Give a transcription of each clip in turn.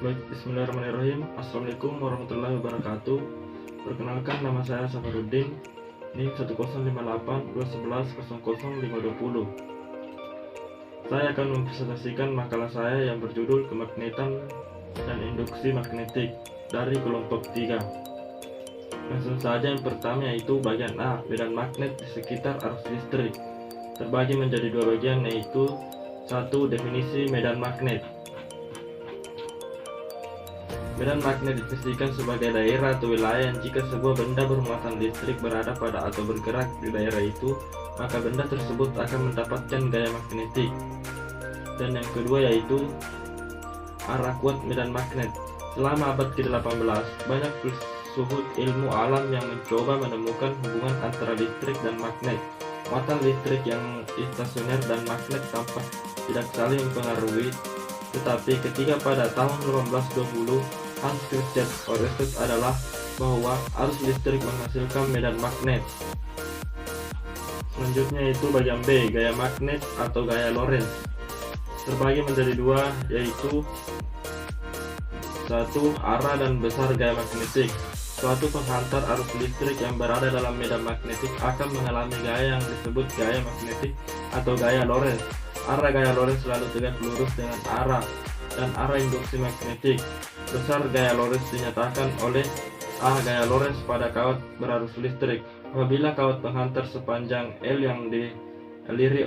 Baik, bismillahirrahmanirrahim. Assalamualaikum warahmatullahi wabarakatuh. Perkenalkan, nama saya Safarudin, NIM 1082111000520. Saya akan mempresentasikan makalah saya yang berjudul Kemagnetan dan Induksi Magnetik dari kelompok 3. Langsung saja, yang pertama yaitu bagian A, medan magnet di sekitar arus listrik. Terbagi menjadi dua bagian, yaitu satu, definisi medan magnet. Medan magnet didefinisikan sebagai daerah atau wilayah yang jika sebuah benda bermuatan listrik berada pada atau bergerak di daerah itu, maka benda tersebut akan mendapatkan gaya magnetik. Dan yang kedua yaitu arah kuat medan magnet. Selama abad ke-18, banyak filsuf ilmu alam yang mencoba menemukan hubungan antara listrik dan magnet. Muatan listrik yang stasioner dan magnet tampak tidak saling mempengaruhi, tetapi ketika pada tahun 1820 Hans Christian Ørsted adalah bahwa arus listrik menghasilkan medan magnet. Selanjutnya itu bagian B, gaya magnet atau gaya Lorentz. Terbagi menjadi dua, yaitu satu, arah dan besar gaya magnetik. Suatu penghantar arus listrik yang berada dalam medan magnetik akan mengalami gaya yang disebut gaya magnetik atau gaya Lorentz. Arah gaya Lorentz selalu tegak lurus dengan arah dan arah induksi magnetik. Besar gaya Lorentz dinyatakan oleh A gaya Lorentz pada kawat berarus listrik. Apabila kawat penghantar sepanjang L yang dialiri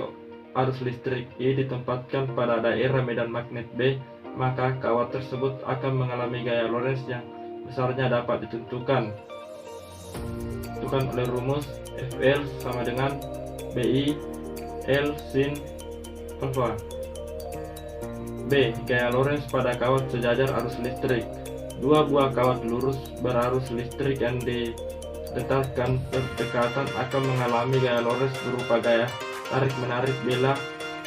arus listrik I ditempatkan pada daerah medan magnet B, maka kawat tersebut akan mengalami gaya Lorentz yang besarnya dapat ditentukan oleh rumus FL sama dengan BI L sin alfa. B. Gaya Lorentz pada kawat sejajar arus listrik. Dua buah kawat lurus berarus listrik yang diletakkan berdekatan akan mengalami gaya Lorentz berupa gaya tarik-menarik bila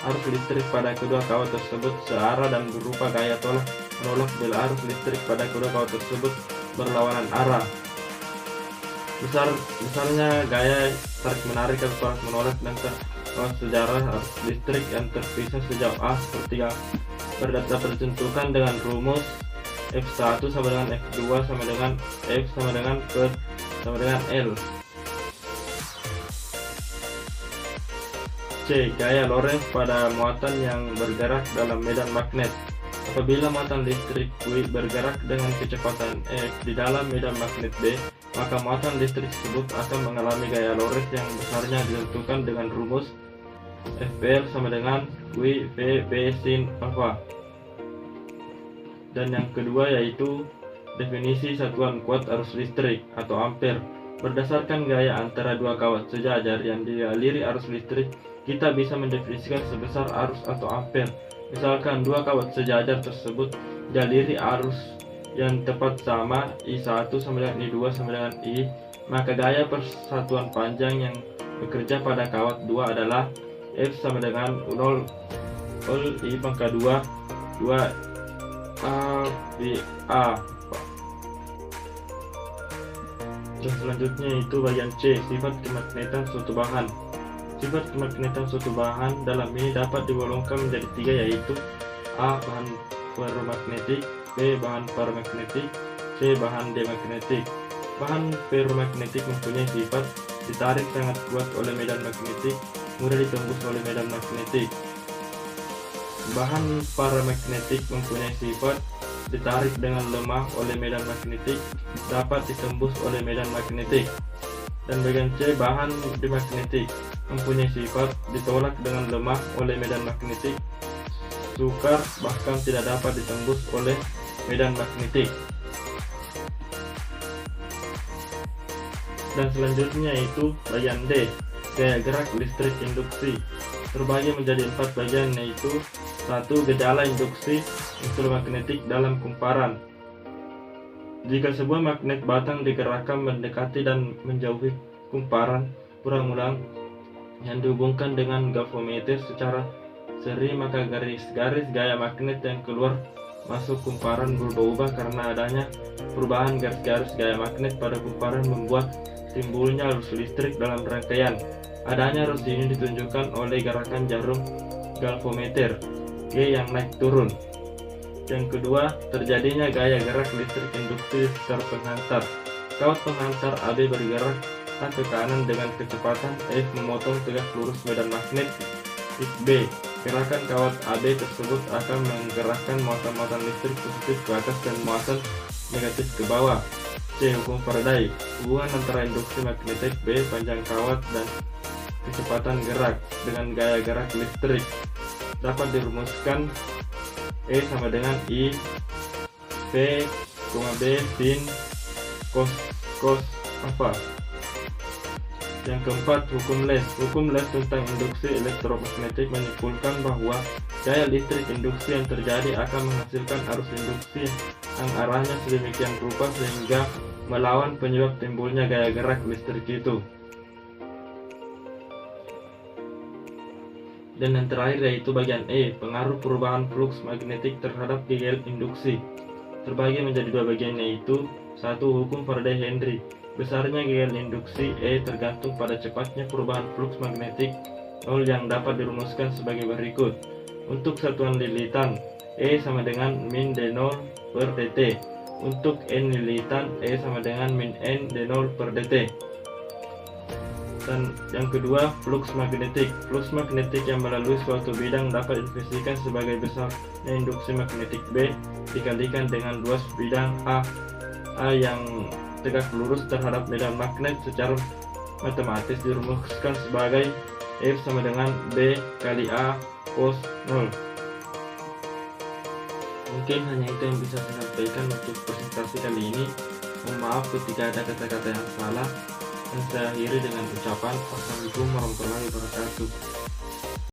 arus listrik pada kedua kawat tersebut searah dan berupa gaya tolak-menolak bila arus listrik pada kedua kawat tersebut berlawanan arah. Besarnya gaya tarik-menarik atau tolak-menolak dan kawat sejarah arus listrik yang terpisah sejauh A seperti dapat ditentukan dengan rumus F1 sama dengan F2 sama dengan F sama dengan P sama dengan L. C. Gaya Lorentz pada muatan yang bergerak dalam medan magnet. Apabila muatan listrik Q bergerak dengan kecepatan F di dalam medan magnet B, maka muatan listrik tersebut akan mengalami gaya Lorentz yang besarnya ditentukan dengan rumus FL sama dengan Q V B sin alfa. Dan yang kedua yaitu definisi satuan kuat arus listrik atau ampere. Berdasarkan gaya antara dua kawat sejajar yang dialiri arus listrik, kita bisa mendefinisikan sebesar arus atau ampere. Misalkan dua kawat sejajar tersebut dialiri arus yang tepat sama, I1 sama dengan I2 sama dengan I, maka gaya persatuan panjang yang bekerja pada kawat 2 adalah F sama dengan 0 I pangkat 2 A B A. Dan selanjutnya itu bagian C, sifat kemagnetan suatu bahan. Sifat kemagnetan suatu bahan dalam ini dapat digolongkan menjadi tiga, yaitu A. Bahan ferromagnetik, B. Bahan paramagnetik, C. Bahan demagnetik. Bahan ferromagnetik mempunyai sifat ditarik sangat kuat oleh medan magnetik, mudah ditembus oleh medan magnetik. Bahan paramagnetik mempunyai sifat ditarik dengan lemah oleh medan magnetik, dapat ditembus oleh medan magnetik. Dan bagian C, bahan demagnetik mempunyai sifat ditolak dengan lemah oleh medan magnetik, sukar bahkan tidak dapat ditembus oleh medan magnetik. Dan selanjutnya itu bagian D, gaya gerak listrik induksi. Terbagi menjadi 4 bagian, yaitu 1. Gejala induksi elektromagnetik dalam kumparan. Jika sebuah magnet batang digerakkan mendekati dan menjauhi kumparan berulang-ulang yang dihubungkan dengan galvanometer secara seri, maka garis-garis gaya magnet yang keluar masuk kumparan berubah-ubah. Karena adanya perubahan garis-garis gaya magnet pada kumparan membuat timbulnya arus listrik dalam rangkaian. Adanya arus ini ditunjukkan oleh gerakan jarum galvanometer G yang naik turun. Yang kedua, terjadinya gaya gerak listrik induksi sekitar penghantar. Kawat penghantar AB bergerak ke kanan dengan kecepatan F memotong tegak lurus medan magnet B. Gerakan kawat AB tersebut akan menggerakkan muatan-muatan listrik positif ke atas dan muatan negatif ke bawah. C. Hukum Faraday. Hubungan antara induksi magnetik B, panjang kawat, dan kecepatan gerak dengan gaya gerak listrik dapat dirumuskan E sama dengan I P, B sin cos apa. Yang keempat, hukum Les. Hukum Les tentang induksi elektromagnetik menyimpulkan bahwa gaya listrik induksi yang terjadi akan menghasilkan arus induksi yang arahnya sedemikian rupa sehingga melawan penyebab timbulnya gaya gerak listrik itu. Dan yang terakhir yaitu bagian E, pengaruh perubahan fluks magnetik terhadap gaya induksi. Terbagi menjadi dua bagian, yaitu 1. Hukum Faraday-Henry. Besarnya gaya induksi E tergantung pada cepatnya perubahan fluks magnetik yang dapat dirumuskan sebagai berikut. Untuk satuan lilitan, E sama dengan min D0 per dt. Untuk N lilitan, E sama dengan min N D0 per dt. Dan yang kedua, fluks magnetik. Fluks magnetik yang melalui suatu bidang dapat didefinisikan sebagai besarnya induksi magnetik B dikalikan dengan luas bidang A yang tegak lurus terhadap medan magnet. Secara matematis dirumuskan sebagai F sama dengan B kali A cos 0. Mungkin hanya itu yang bisa saya sampaikan untuk presentasi kali ini. Mohon maaf ketika ada kata-kata yang salah, dan saya akhiri dengan ucapan Assalamualaikum warahmatullahi wabarakatuh.